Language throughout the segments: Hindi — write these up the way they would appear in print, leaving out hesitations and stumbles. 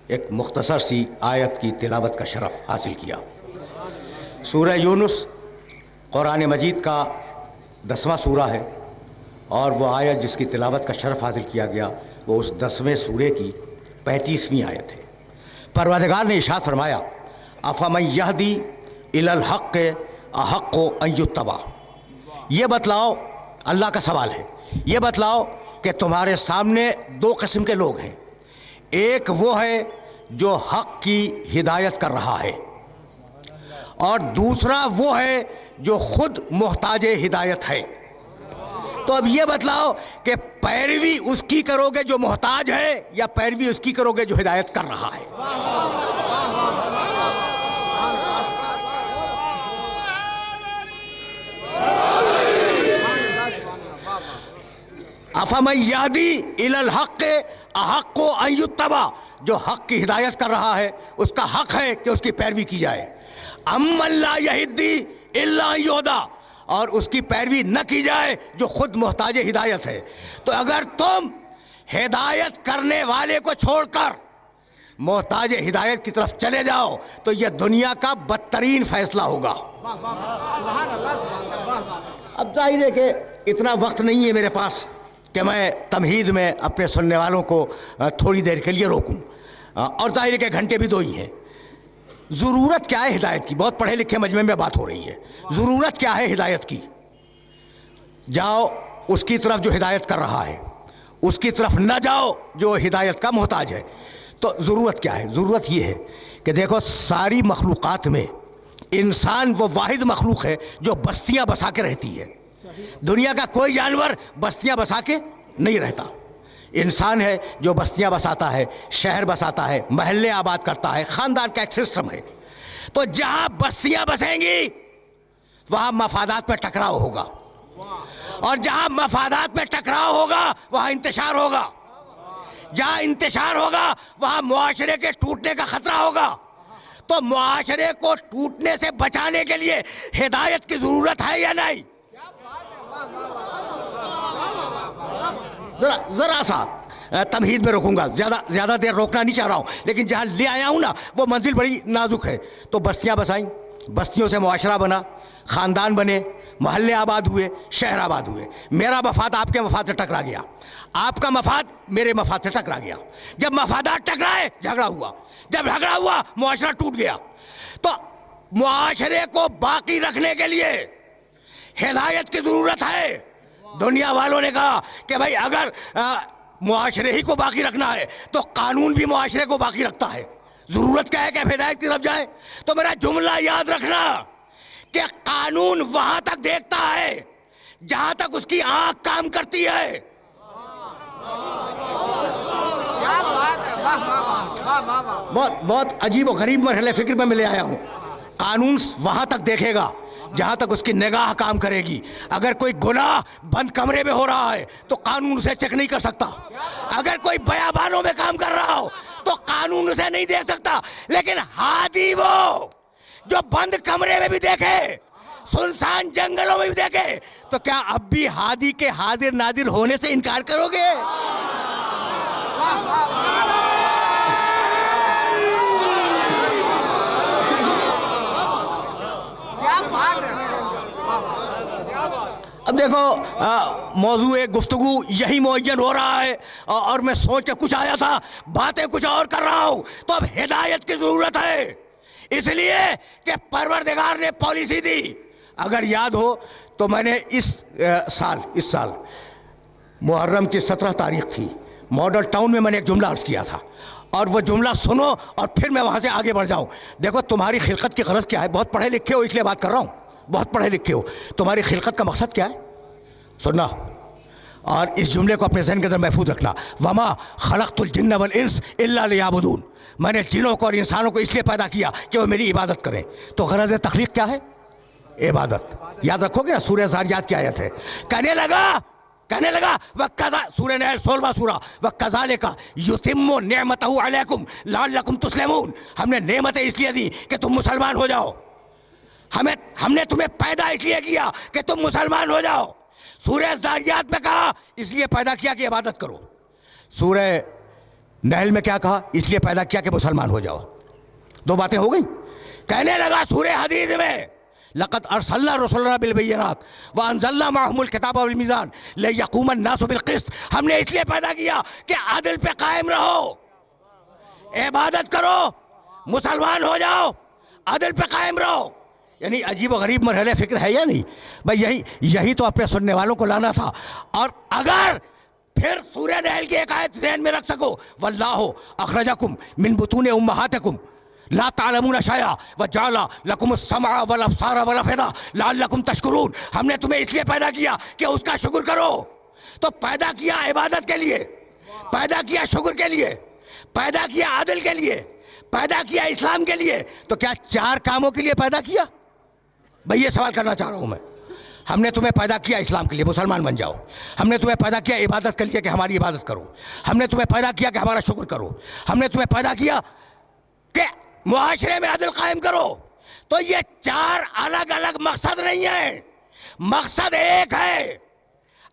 एक मुख्तसर सी आयत की तिलावत का शरफ़ हासिल किया। सूरह यूनुस कुरान मजीद का 10वां सूरा है और वह आयत जिसकी तिलावत का शरफ़ हासिल किया गया वो उस 10वें सूरे की 35वीं आयत है। परवरदिगार ने इरशाद फरमाया, अफ़मन यहदी इलल हक़्क़ अहक़्क़ु अन युत्तबा। ये बतलाओ, अल्लाह का सवाल है, ये बतलाओ कि तुम्हारे सामने दो किस्म के लोग हैं। एक वो है जो हक़ की हिदायत कर रहा है और दूसरा वो है जो खुद मोहताज हिदायत है। तो अब ये बतलाओ कि पैरवी उसकी करोगे जो मोहताज है या पैरवी उसकी करोगे जो हिदायत कर रहा है। अफ़मन यहदी इलल हक़्क़ अहक़्क़ु अन युत्तबा। जो हक़ की हिदायत कर रहा है उसका हक़ है कि उसकी पैरवी की जाए। अम्मन ला यहदी इल्ला अन युहदा। और उसकी पैरवी न की जाए जो खुद मोहताज हिदायत है। तो अगर तुम हिदायत करने वाले को छोड़कर मोहताज हिदायत की तरफ चले जाओ तो यह दुनिया का बदतरीन फैसला होगा। अब जाहिर है कि इतना वक्त नहीं है मेरे पास कि मैं तमहीद में अपने सुनने वालों को थोड़ी देर के लिए रोकूं, और जाहिर है कि घंटे भी दो ही हैं। ज़रूरत क्या है हिदायत की? बहुत पढ़े लिखे मजमे में बात हो रही है। ज़रूरत क्या है हिदायत की? जाओ उसकी तरफ जो हिदायत कर रहा है, उसकी तरफ न जाओ जो हिदायत का मोहताज है। तो ज़रूरत क्या है? ज़रूरत ये है कि देखो, सारी मखलूक़ात में इंसान वो वाहिद मखलूक है जो बस्तियाँ बसा के रहती है। दुनिया का कोई जानवर बस्तियाँ बसा के नहीं रहता। इंसान है जो बस्तियाँ बसाता है, शहर बसाता है, महल्ले आबाद करता है, ख़ानदान का एक सिस्टम है। तो जहाँ बस्तियाँ बसेंगी वहाँ मफादात में टकराव होगा, और जहाँ मफादात में टकराव होगा वहाँ इंतशार होगा। जहाँ इंतशार होगा वहाँ मुआशरे के टूटने का ख़तरा होगा। तो मुआशरे को टूटने से बचाने के लिए हिदायत की ज़रूरत है या नहीं? जरा सा तमहीद में रोकूंगा, ज़्यादा देर रोकना नहीं चाह रहा हूँ, लेकिन जहाँ ले आया हूँ ना वो मंजिल बड़ी नाजुक है। तो बस्तियाँ बसाई, बस्तियों से मुआशरा बना, ख़ानदान बने, महल्ले आबाद हुए, शहर आबाद हुए। मेरा मफाद आपके मफाद से टकरा गया, आपका मफाद मेरे मफाद से टकरा गया। जब मफादात टकराए झगड़ा हुआ, जब झगड़ा हुआ मुआशरा टूट गया। तो मुआशरे को बाकी रखने के लिए हिदायत की ज़रूरत है। दुनिया वालों ने कहा कि भाई अगर मुआशरे ही को बाकी रखना है तो कानून भी मुआशरे को बाकी रखता है। ज़रूरत क्या है कि हिदायत की तरफ जाए? तो मेरा जुमला याद रखना कि कानून वहाँ तक देखता है जहाँ तक उसकी आँख काम करती है। बहुत अजीब और गरीब मरहले फिक्र में ले आया हूँ। कानून वहाँ तक देखेगा जहाँ तक उसकी निगाह काम करेगी। अगर कोई गुनाह बंद कमरे में हो रहा है तो कानून उसे चेक नहीं कर सकता। अगर कोई बयाबानों में काम कर रहा हो तो कानून उसे नहीं देख सकता। लेकिन हादी वो जो बंद कमरे में भी देखे, सुनसान जंगलों में भी देखे, तो क्या अब भी हादी के हाजिर नाजिर होने से इनकार करोगे? अब देखो, मौजूए गुफ्तगू यही मुअय्यन हो रहा है और मैं सोच के कुछ आया था, बातें कुछ और कर रहा हूँ। तो अब हिदायत की ज़रूरत है, इसलिए कि परवरदिगार ने पॉलिसी दी। अगर याद हो तो मैंने इस साल मुहर्रम की 17 तारीख थी, मॉडल टाउन में मैंने एक जुमला अर्ज़ किया था, और वो जुमला सुनो और फिर मैं वहाँ से आगे बढ़ जाऊँ। देखो, तुम्हारी खिलकत की गरज क्या है? बहुत पढ़े लिखे हो इसलिए बात कर रहा हूँ, बहुत पढ़े लिखे हो। तुम्हारी खिलकत का मकसद क्या है? सुनना, और इस जुमले को अपने जहन के अंदर महफूज रखना। वमा खलक़तुल जिन्न वल इंस इल्ला लियाबुदून। मैंने जिनों को और इंसानों को इसलिए पैदा किया कि वो मेरी इबादत करें। तो गरज तख्लीक क्या है? इबादत। याद रखोगे ना, सूरह ज़ारियात की आयत है। कहने लगा वक्कज़ा, सूरह नहल 16वां सूरा, वक्कज़ालिका युतिम्मु निअमतहु अलैकुम लअल्लकुम तुस्लिमून। हमने नेमतें इसलिए दी कि तुम मुसलमान हो जाओ। हमने तुम्हें पैदा इसलिए किया कि तुम मुसलमान हो जाओ। सूरह ज़ारियात में कहा इसलिए पैदा किया कि इबादत करो। सूरह नहल में क्या कहा? इसलिए पैदा किया कि मुसलमान हो जाओ। दो बातें हो गई। कहने लगा सूरह हदीद में, लक़द अरसलना रसूलना बिल बय्यिनात व अंज़लना मअहुमुल किताब वल मीज़ान लियक़ूमन नासु बिल क़िस्त। हमने इसलिए पैदा किया कि आदिल पे कायम रहो, इबादत करो, मुसलमान हो जाओ, आदिल पे कायम रहो। यानी अजीब व गरीब मरहले फिक्र है या नहीं भाई? यही तो अपने सुनने वालों को लाना था। और अगर फिर सूरह नहल की एक आयत ज़हन में रख सको, वल्लाहु अखरजकुम मिन बुतूनि उम्महातिकुम ला तालमूना शैआ व जअला लकुमुस समअ वल अब्सार वल अफ़इदा लअल्लकुम तशकुरून। हमने तुम्हें इसलिए पैदा किया कि उसका शुक्र करो। तो पैदा किया इबादत के लिए, पैदा किया शुक्र के लिए, पैदा किया आदिल के लिए, पैदा किया इस्लाम के लिए, तो क्या चार कामों के लिए पैदा किया? भाई ये सवाल करना चाह रहा हूं मैं। हमने तुम्हें पैदा किया इस्लाम के लिए, मुसलमान बन जाओ। हमने तुम्हें पैदा किया इबादत के लिए कि हमारी इबादत करो। हमने तुम्हें पैदा किया कि हमारा शुक्र करो। हमने तुम्हें पैदा किया कि मुआशरे में अदल कायम करो। तो ये चार अलग अलग मकसद नहीं है, मकसद एक है।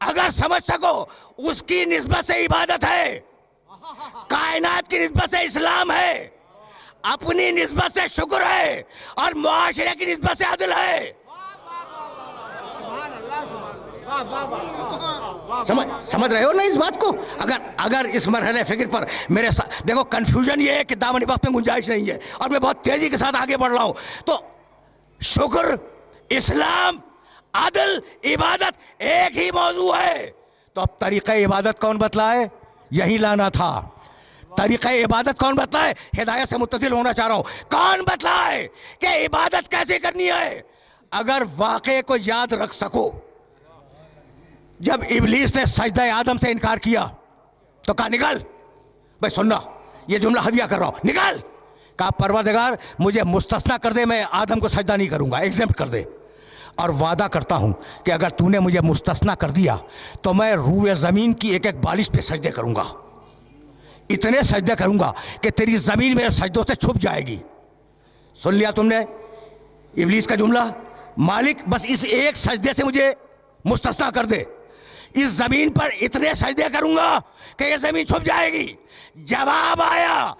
अगर समझ सको उसकी निस्बत से इबादत है, कायनात की निस्बत से इस्लाम है, अपनी निस्बत से शुक्र है, और मुआशरे की निस्बत से अदल है। समझ रहे हो ना इस बात को? अगर इस मरहले फिक्र पर मेरे साथ देखो, कंफ्यूजन ये है कि दामन वक्त में गुंजाइश नहीं है और मैं बहुत तेजी के साथ आगे बढ़ रहा हूं। तो शुक्र, इस्लाम, अदल, इबादत एक ही मौजू है। तो अब तरीक़े इबादत कौन बतलाए? यही लाना था। तरीक़े इबादत कौन बतलाए? हिदायत से मुत्तसिल होना चाह रहा हूं। कौन बतलाए कि इबादत कैसे करनी है? अगर वाक़े को याद रख सको, जब इब्लीस ने सजदा आदम से इनकार किया तो कहा निकल। भाई सुनना, ये जुमला हदिया कर रहा हूं, निकल। कहा परवरदिगार मुझे मुस्तस्ना कर दे, मैं आदम को सजदा नहीं करूंगा, एग्जेम्प्ट कर दे। और वादा करता हूं कि अगर तूने मुझे मुस्तस्ना कर दिया तो मैं रूए ज़मीन की एक एक बालिश पे सजदे करूंगा, इतने सजदे करूंगा कि तेरी ज़मीन मेरे सजदों से छुप जाएगी। सुन लिया तुमने इब्लीस का जुमला? मालिक बस इस एक सजदे से मुझे मुस्तस्ना कर दे, इस जमीन पर इतने सजदे करूंगा कि ये जमीन छुप जाएगी। जवाब आया,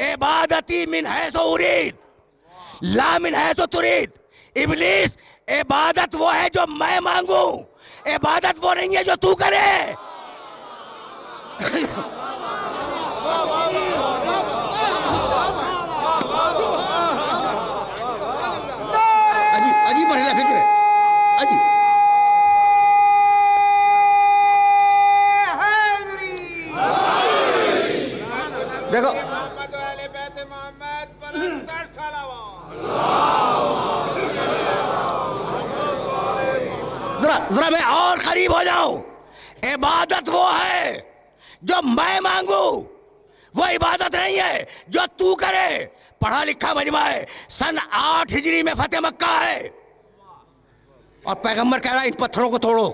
इबादती मिन हैसो उरीद ला मिन हैसो तुरीद। इब्लीस, इबादत वो है जो मैं मांगू, इबादत वो नहीं है जो तू करे। अजीब मरहला फिक्र है, अजीब। देखो जरा मैं और करीब हो जाऊं। इबादत वो है जो मैं मांगू, वो इबादत नहीं है जो तू करे। पढ़ा लिखा मजमा है, सन 8 हिजरी में फतेह मक्का है और पैगंबर कह रहा है इन पत्थरों को तोड़ो।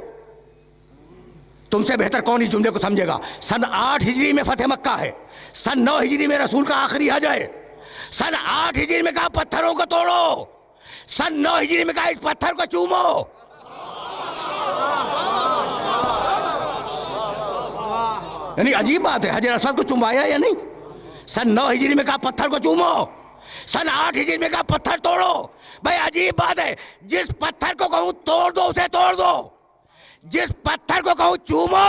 तुमसे बेहतर कौन इस जुमले को समझेगा? सन 8 हिजरी में फतेह मक्का है, सन 9 हिजरी में रसूल का आखिरी हज है। सन 8 हिजरी में कहा पत्थरों को तोड़ो, सन 9 हिजरी में कहा इस पत्थर को चूमो। यानी अजीब बात है, हजर असद को चुमाया या नहीं? सन 9 हिजरी में कहा पत्थर को चूमो, सन 8 हिजरी में कहा पत्थर तोड़ो। भाई अजीब बात है, जिस पत्थर को कहूं तोड़ दो उसे तोड़ दो, जिस पत्थर को कहूं चूमो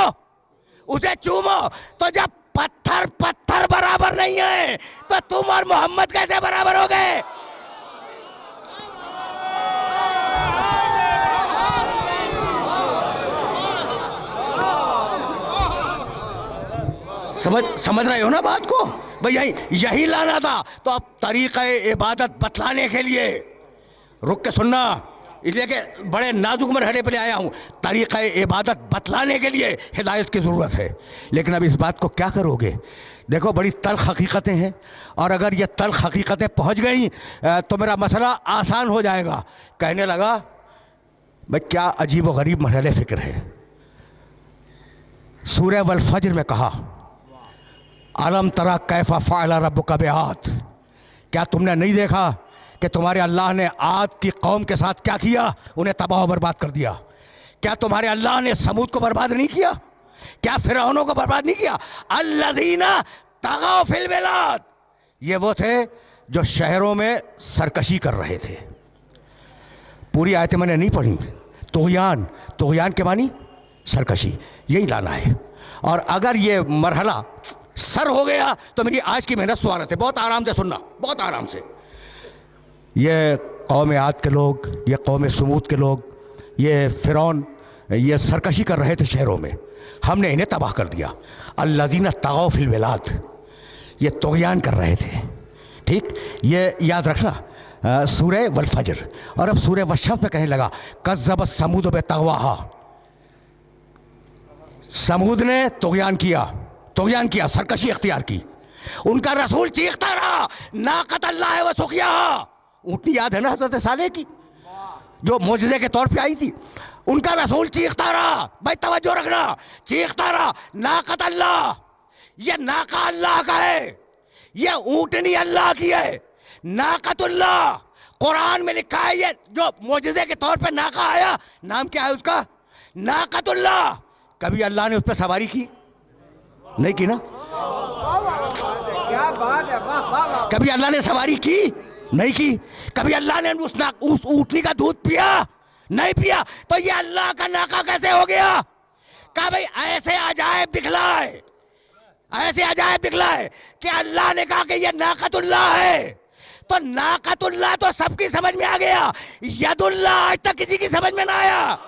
उसे चूमो। तो जब पत्थर पत्थर बराबर नहीं है तो तुम और मोहम्मद कैसे बराबर हो गए? समझ रहे हो ना बात को? भाई यही लाना था। तो अब तरीक़े इबादत बतलाने के लिए रुक के सुनना, इसलिए कि बड़े नाजुक मरहले पर आया हूँ। तरीक़े इबादत बतलाने के लिए हिदायत की ज़रूरत है। लेकिन अब इस बात को क्या करोगे? देखो बड़ी तल्ख़ हकीकतें हैं, और अगर ये तल्ख़ हकीकतें पहुँच गई तो मेरा मसला आसान हो जाएगा। कहने लगा भाई क्या अजीब व गरीब मरहले फ़िक्र है। सूरह वल फज्र में कहा अलम तरा कैफ़ा फ़अल रब्बुका बिआद। क्या तुमने नहीं देखा कि तुम्हारे अल्लाह ने आद की कौम के साथ क्या किया? उन्हें तबाह बर्बाद कर दिया। क्या तुम्हारे अल्लाह ने समूद को बर्बाद नहीं किया? क्या फिरौनों को बर्बाद नहीं किया? अल्लज़ीना तगाव फिल बिलाद, ये वो थे जो शहरों में सरकशी कर रहे थे। पूरी आयतें मैंने नहीं पढ़ी। तुग़यान, तुग़यान के मानी सरकशी, यही लाना है। और अगर ये मरहला सर हो गया तो मेरी आज की मेहनत स्वागत है। बहुत आराम से सुनना, बहुत आराम से। ये कौम आद के लोग, ये कौम समूद के लोग, ये फ़िरौन, ये सरकशी कर रहे थे शहरों में, हमने इन्हें तबाह कर दिया। अल्लज़ीना तग़ौ फ़िल बिलाद, ये तुग़यान कर रहे थे। ठीक, ये याद रखना। सूरह वल फज्र, और अब सूरह वशम्स में कहने लगा कज़्ज़बत समूद बितग़वाहा। समूद ने तुग़यान किया, तुग़यान किया, सरकशी इख्तियार की। उनका रसूल चीखता रहा नाक़त अल्लाह व सुक़ियाहा। ऊँटनी याद है ना हज़रत सालेह की, जो मोजज़े के तौर पे आई थी। उनका रसूल चीखता रहा, भाई तवज्जो रखना, चीखता रहा नाक़त अल्लाह, ये नाका अल्लाह का है, ये ऊँटनी अल्लाह की है। नाक़तुल्लाह कुरान में लिखा है, ये जो मोजज़े के तौर पे नाका आया, नाम क्या है उसका? नाक़तुल्लाह। कभी अल्लाह ने उस पर सवारी की? नहीं की ना। क्या बात है, कभी अल्लाह ने सवारी की? नहीं की। कभी अल्लाह ने उस ऊँटनी का दूध पिया? नहीं पिया। तो ये अल्लाह का नाका कैसे हो गया? कहा भाई ऐसे अजायब दिखलाए, ऐसे अजायब दिखलाए कि अल्लाह ने कहा कि ये नाक़तुल्लाह है। तो नाक़तुल्लाह तो सबकी समझ में आ गया, यदुल्लाह आज तक किसी की समझ में ना आया।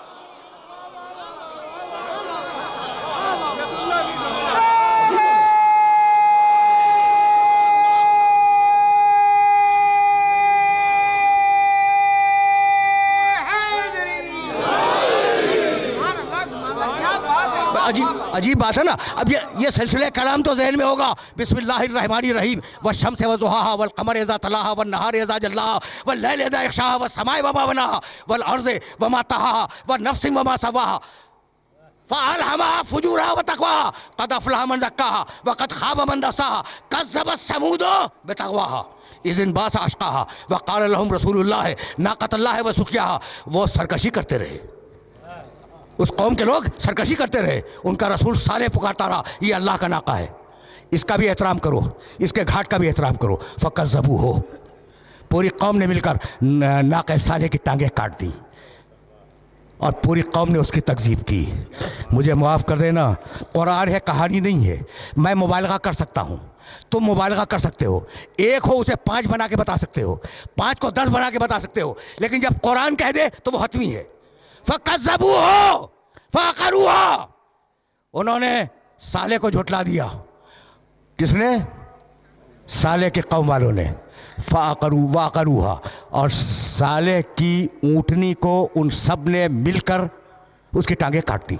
अजीब बात है ना। अब ये सिलसिले कलाम तो जहन में होगा। बिस्मिल्लाहिर्रहमानिर्रहीम वश्शम्स वज़ुहाहा वल क़मर इज़ा तलाहा वन नहार इज़ा जल्लाहा वल लैल इज़ा यग़शाहा वस समाइ वमा बनाहा वल अर्ज़ वमा तहाहा व नफ्सिन वमा सवाहा फ़अल्हमाहा फ़ुजूरहा व तक़वाहा क़द अफ़लहा मन ज़क्काहा व क़द ख़ाब मन दस्साहा कज़्ज़बत समूद बितग़वाहा इज़ इंबाअस अश्क़ाहा व क़ाल लहुम रसूलुल्लाह नाक़तुल्लाह व सुक़ियाहा। वो सरकशी करते रहे, उस कौम के लोग सरकशी करते रहे। उनका रसूल साले पुकारता रहा ये अल्लाह का नाका है, इसका भी एहतराम करो, इसके घाट का भी एहतराम करो। फ़कज़्ज़बू हो, पूरी कौम ने मिलकर नाक़े साले की टांगें काट दी और पूरी कौम ने उसकी तकज़ीब की। मुझे माफ़ कर देना, कुरान है, कहानी नहीं है। मैं मुबालगा कर सकता हूँ, तुम मुबालगा कर सकते हो। एक हो उसे 5 बना के बता सकते हो, 5 को 10 बना के बता सकते हो, लेकिन जब कुरान कह दे तो वो हतमी है। फ़कज़्ज़बू हो फ़अक़रूहा, उन्होंने साले को झुठला दिया। किसने? साले के कौम वालों ने। फ़अक़रूहा, और साले की ऊँटनी को उन सब ने मिलकर उसकी टांगें काट दी।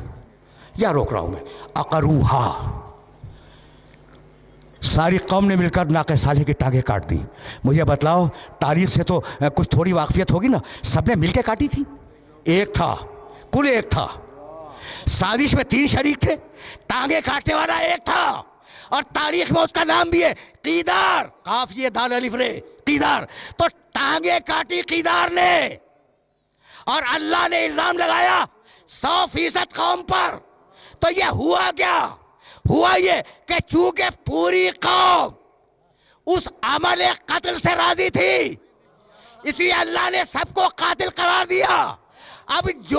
या रोक रहा हूँ मैं, अक़रूहा, सारी कौम ने मिलकर नाक़े साले की टांगें काट दी। मुझे बतलाओ, तारीख़ से तो कुछ थोड़ी वाक़फ़ियत होगी ना। सब ने मिल के काटी थी, एक था, कुल एक था। साजिश में 3 शरीक थे, टांगे काटने वाला एक था, और तारीख में उसका नाम भी है क़ीदार, काफ ये दाल अलिफ रे, क़ीदार। तो टांगे काटी क़ीदार ने, और अल्लाह ने इल्ज़ाम लगाया 100% कौम पर। तो ये हुआ क्या? हुआ ये कि चूंकि पूरी कौम उस अमल कत्ल से राजी थी, इसलिए अल्लाह ने सबको कातिल करार दिया। अब जो